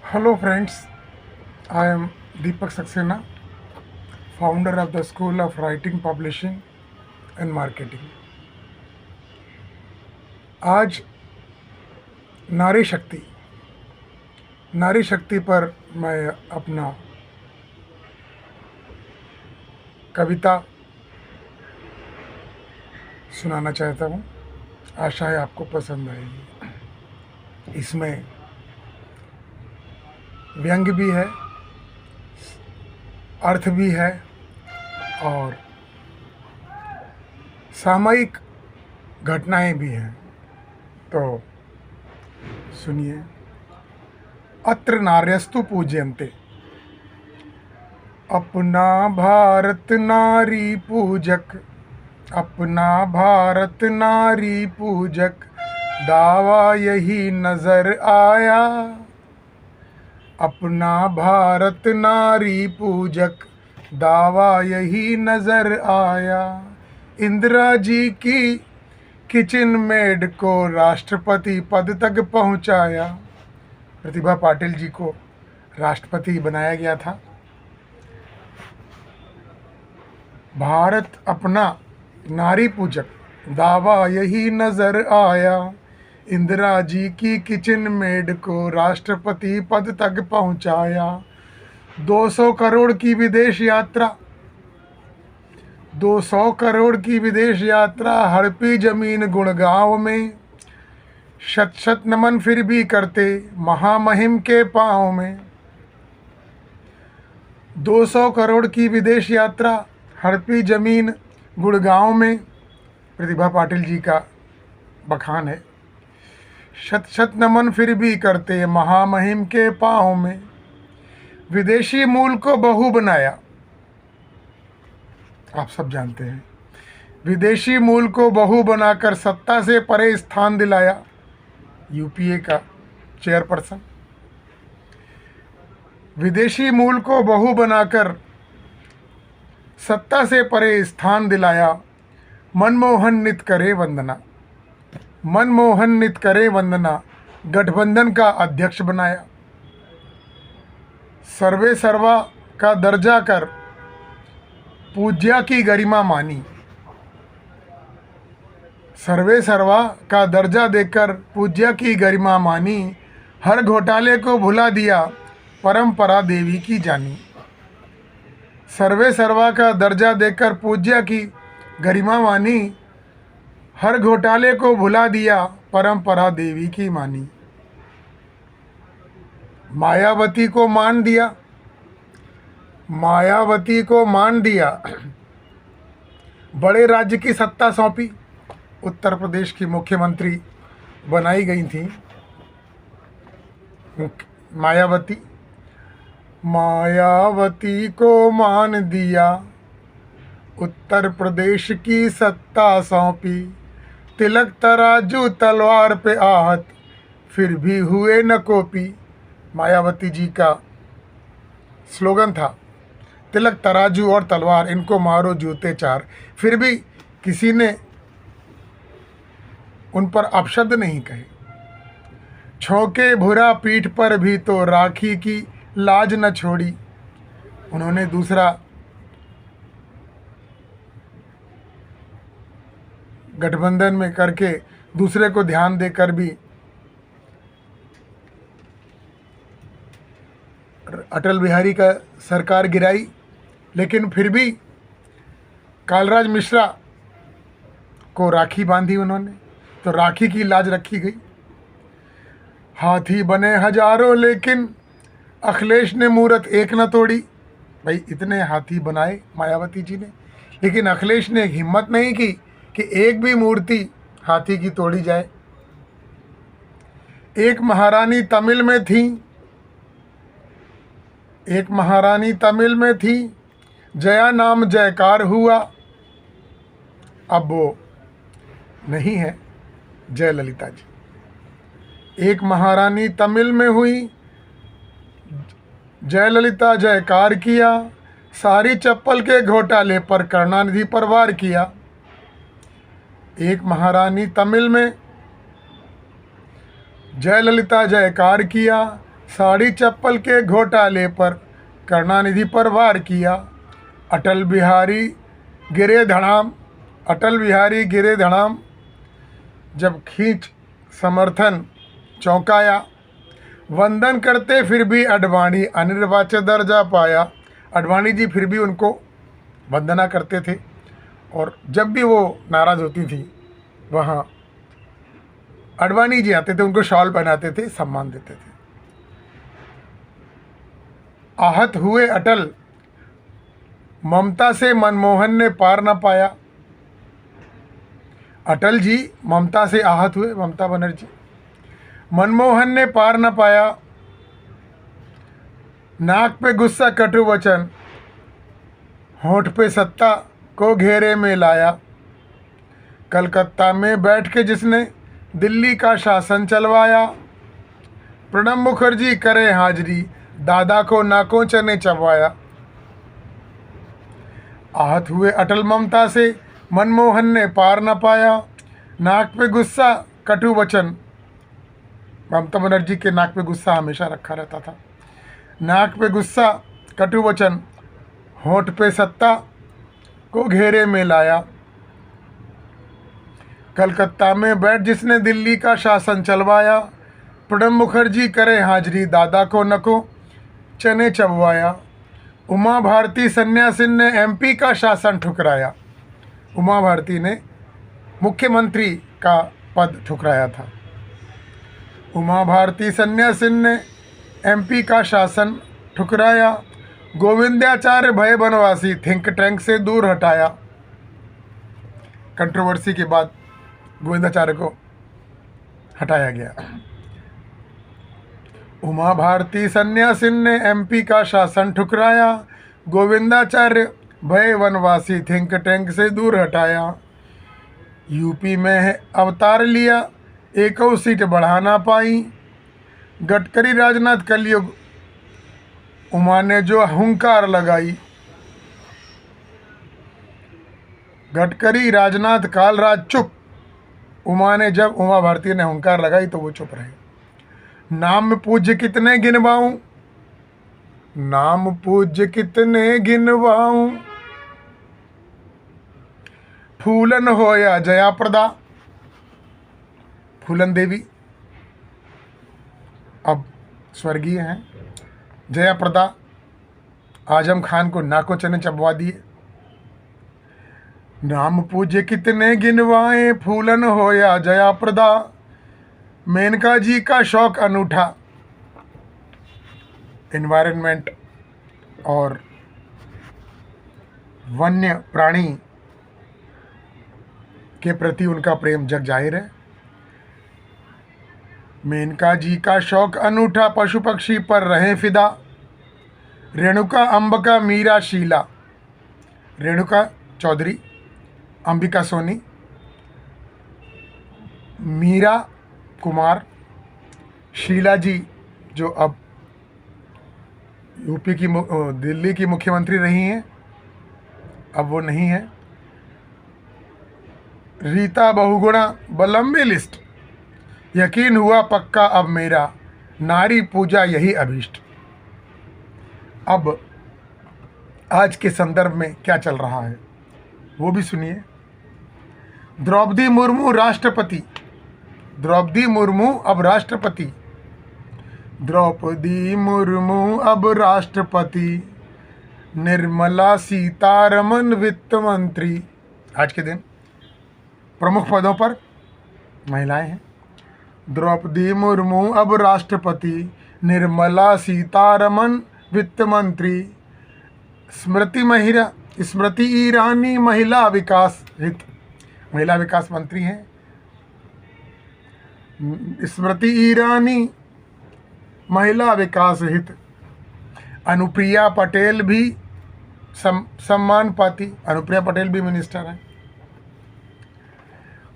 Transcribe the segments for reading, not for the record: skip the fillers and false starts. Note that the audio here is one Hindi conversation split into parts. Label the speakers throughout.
Speaker 1: Hello friends, I am Deepak Saxena, founder of the School of Writing, Publishing and Marketing. आज नारी शक्ति पर मैं अपना कविता सुनाना चाहता हूँ। आशा है आपको पसंद आएगी। इसमें व्यंग भी है, अर्थ भी है और सामयिक घटनाएं भी हैं। तो सुनिए। अत्र नार्यस्तु पूज्यन्ते, अपना भारत नारी पूजक, अपना भारत नारी पूजक, दावा यही नजर आया। अपना भारत नारी पूजक, दावा यही नजर आया। इंदिरा जी की किचन मेड को राष्ट्रपति पद तक पहुंचाया। प्रतिभा पाटिल जी को राष्ट्रपति बनाया गया था। भारत अपना नारी पूजक, दावा यही नजर आया। इंदिरा जी की किचन मेड को राष्ट्रपति पद तक पहुंचाया। 200 करोड़ की विदेश यात्रा, 200 करोड़ की विदेश यात्रा, हड़पी जमीन गुड़गांव में। शत शत नमन फिर भी करते महामहिम के पांव में। 200 करोड़ की विदेश यात्रा, हड़पी जमीन गुड़गांव में। प्रतिभा पाटिल जी का बखान है। शत शत नमन फिर भी करते महामहिम के पांव में। विदेशी मूल को बहू बनाया, आप सब जानते हैं। विदेशी मूल को बहू बनाकर सत्ता से परे स्थान दिलाया। यूपीए का चेयरपर्सन। विदेशी मूल को बहू बनाकर सत्ता से परे स्थान दिलाया। मनमोहन नित करे वंदना, मनमोहन नित करे वंदना, गठबंधन का अध्यक्ष बनाया। सर्वे सर्वा का दर्जा कर पूज्या की गरिमा मानी। सर्वे सर्वा का दर्जा देकर पूज्या की गरिमा मानी। हर घोटाले को भुला दिया, परंपरा देवी की जानी। सर्वे सर्वा का दर्जा देकर पूज्या की गरिमा मानी। हर घोटाले को भुला दिया, परंपरा देवी की मानी। मायावती को मान दिया, मायावती को मान दिया। बड़े राज्य की सत्ता सौंपी। उत्तर प्रदेश की मुख्यमंत्री बनाई गई थी मायावती। मायावती को मान दिया, उत्तर प्रदेश की सत्ता सौंपी। तिलक तराजू तलवार पे आहत, फिर भी हुए न कोपी। मायावती जी का स्लोगन था, तिलक तराजू और तलवार, इनको मारो जूते चार। फिर भी किसी ने उन पर अपशब्द नहीं कहे। छोके भुरा पीठ पर भी तो राखी की लाज न छोड़ी। उन्होंने दूसरा गठबंधन में करके दूसरे को ध्यान देकर भी अटल बिहारी का सरकार गिराई। लेकिन फिर भी कालराज मिश्रा को राखी बांधी उन्होंने, तो राखी की लाज रखी गई। हाथी बने हजारों लेकिन अखिलेश ने मूरत एक न तोड़ी। भाई इतने हाथी बनाए मायावती जी ने, लेकिन अखिलेश ने हिम्मत नहीं की कि एक भी मूर्ति हाथी की तोड़ी जाए। एक महारानी तमिल में थी, एक महारानी तमिल में थी, जया नाम जयकार हुआ। अब वो नहीं है जयललिता जी। एक महारानी तमिल में हुई, जयललिता जयकार किया। सारी चप्पल के घोटाले पर करुणानिधि पर वार किया। एक महारानी तमिल में, जयललिता जयकार किया। साड़ी चप्पल के घोटाले पर करुणानिधि पर वार किया। अटल बिहारी गिरे धड़ाम, अटल बिहारी गिरे धड़ाम, जब खींच समर्थन चौंकाया। वंदन करते फिर भी अडवाणी अनिर्वाचित दर्जा पाया। अडवाणी जी फिर भी उनको वंदना करते थे और जब भी वो नाराज़ होती थी वहाँ अडवाणी जी आते थे, उनको शॉल पहनाते थे, सम्मान देते थे। आहत हुए अटल, ममता से मनमोहन ने पार न पाया। अटल जी ममता से आहत हुए, ममता बनर्जी, मनमोहन ने पार न पाया। नाक पे गुस्सा कटु वचन, होंठ पे सत्ता को घेरे में लाया। कलकत्ता में बैठ के जिसने दिल्ली का शासन चलवाया। प्रणब मुखर्जी करे हाजिरी, दादा को नाकों चने चबवाया। आहत हुए अटल, ममता से मनमोहन ने पार न पाया। नाक पे गुस्सा कटु वचन, ममता बनर्जी के नाक पे गुस्सा हमेशा रखा रहता था। नाक पे गुस्सा कटु वचन, होंठ पे सत्ता को घेरे में लाया। कलकत्ता में बैठ जिसने दिल्ली का शासन चलवाया। प्रणब मुखर्जी करे हाजिरी, दादा को नको चने चबवाया। उमा भारती सन्यासिन ने एमपी का शासन ठुकराया। उमा भारती ने मुख्यमंत्री का पद ठुकराया था। उमा भारती सन्यासिन ने एमपी का शासन ठुकराया। गोविंदाचार्य भय बनवासी, थिंक टैंक से दूर हटाया। कंट्रोवर्सी के बाद गोविंदाचार्य को हटाया गया। उमा भारती सन्यासिन ने एमपी का शासन ठुकराया। गोविंदाचार्य भय वनवासी, थिंक टैंक से दूर हटाया। यूपी में अवतार लिया, एक और सीट बढ़ा ना पाई। गडकरी राजनाथ कलयुग, उमा ने जो हुंकार लगाई। गडकरी राजनाथ कालराज चुप, उमा भारती ने हुंकार लगाई तो वो चुप रहे। नाम पूज्य कितने गिनवाऊं, नाम पूज्य कितने गिनवाऊं, फूलन हो या जया प्रदा। फूलन देवी अब स्वर्गीय हैं। जया प्रदा आजम खान को नाको चने चबवा दिए। नाम पूज्य कितने गिनवाएं, फूलन हो या जया प्रदा। मेनका जी का शौक अनूठा, एनवायरनमेंट और वन्य प्राणी के प्रति उनका प्रेम जग जाहिर है। मेनका जी का शौक अनूठा, पशु पक्षी पर रहे फिदा। रेणुका, अंबिका, मीरा, शीला। रेणुका चौधरी, अंबिका सोनी, मीरा कुमार, शीला जी जो अब यूपी की दिल्ली की मुख्यमंत्री रही हैं, अब वो नहीं है। रीता बहुगुणा, लंबी लिस्ट। यकीन हुआ पक्का अब मेरा, नारी पूजा यही अभीष्ट। अब आज के संदर्भ में क्या चल रहा है वो भी सुनिए। द्रौपदी मुर्मू राष्ट्रपति, द्रौपदी मुर्मू अब राष्ट्रपति। द्रौपदी मुर्मू अब राष्ट्रपति, निर्मला सीतारमन वित्त मंत्री। आज के दिन प्रमुख पदों पर महिलाएं हैं। द्रौपदी मुर्मू अब राष्ट्रपति, निर्मला सीतारमन वित्त मंत्री। स्मृति ईरानी महिला विकास मंत्री हैं। स्मृति ईरानी महिला विकास हित। अनुप्रिया पटेल भी सम्मान पाती, अनुप्रिया पटेल भी मिनिस्टर हैं।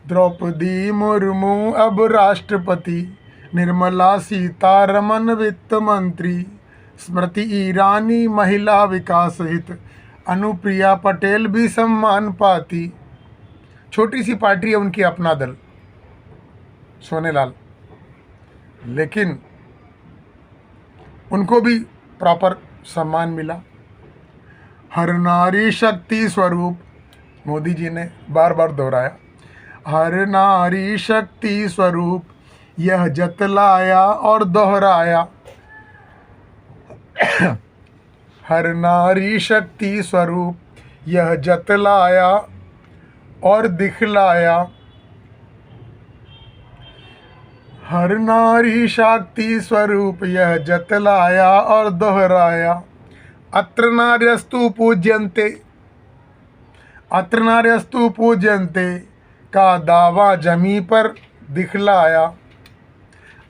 Speaker 1: द्रौपदी मुर्मू अब राष्ट्रपति, निर्मला सीतारमन वित्त मंत्री। स्मृति ईरानी महिला विकास हित, अनुप्रिया पटेल भी सम्मान पाती। छोटी सी पार्टी है उनकी, अपना दल, सोनेलाल, लेकिन उनको भी प्रॉपर सम्मान मिला। हर नारी शक्ति स्वरूप, मोदी जी ने बार बार दोहराया, हर नारी शक्ति स्वरूप यह जतलाया और दोहराया। हर नारी शक्ति स्वरूप यह जतलाया और दिखलाया। हर नारी शक्ति स्वरूप यह जतलाया और दोहराया। अत्र नार्यस्तु पूज्यन्ते, अत्र नार्यस्तु पूज्यन्ते का दावा जमी पर दिखलाया।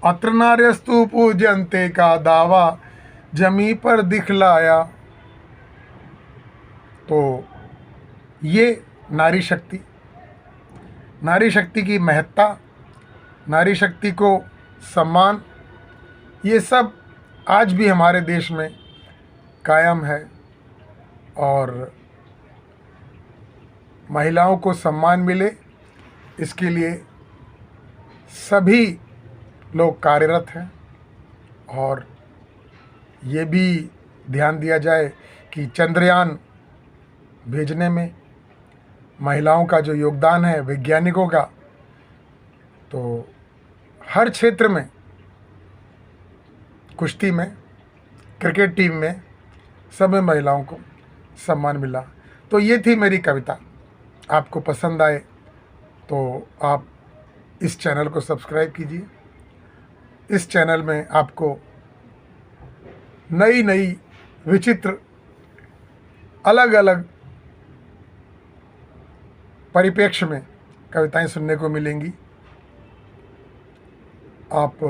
Speaker 1: अत्र नार्यस्तु पूज्यन्ते का दावा जमी पर दिखलाया। तो ये नारी शक्ति, नारी शक्ति की महत्ता, नारी शक्ति को सम्मान, ये सब आज भी हमारे देश में कायम है। और महिलाओं को सम्मान मिले, इसके लिए सभी लोग कार्यरत हैं। और ये भी ध्यान दिया जाए कि चंद्रयान भेजने में महिलाओं का जो योगदान है, वैज्ञानिकों का, तो हर क्षेत्र में, कुश्ती में, क्रिकेट टीम में, सब में महिलाओं को सम्मान मिला। तो ये थी मेरी कविता। आपको पसंद आए तो आप इस चैनल को सब्सक्राइब कीजिए। इस चैनल में आपको नई नई विचित्र अलग अलग परिप्रेक्ष्य में कविताएं सुनने को मिलेंगी। आप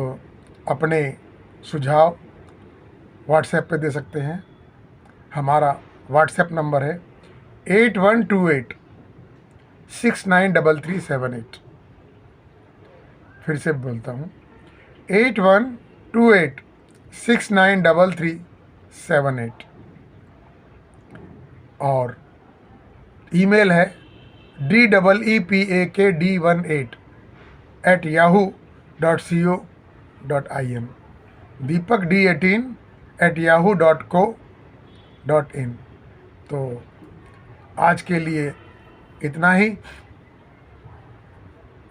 Speaker 1: अपने सुझाव व्हाट्सएप पे दे सकते हैं। हमारा व्हाट्सएप नंबर है 8128693378। फिर से बोलता हूँ, 8128693378। और ईमेल है deepakd18@yahoo.co.in, deepakd18@yahoo.co.in। तो आज के लिए इतना ही,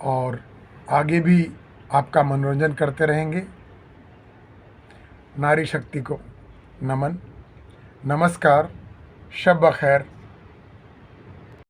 Speaker 1: और आगे भी आपका मनोरंजन करते रहेंगे। नारी शक्ति को नमन, नमस्कार, शब बखैर।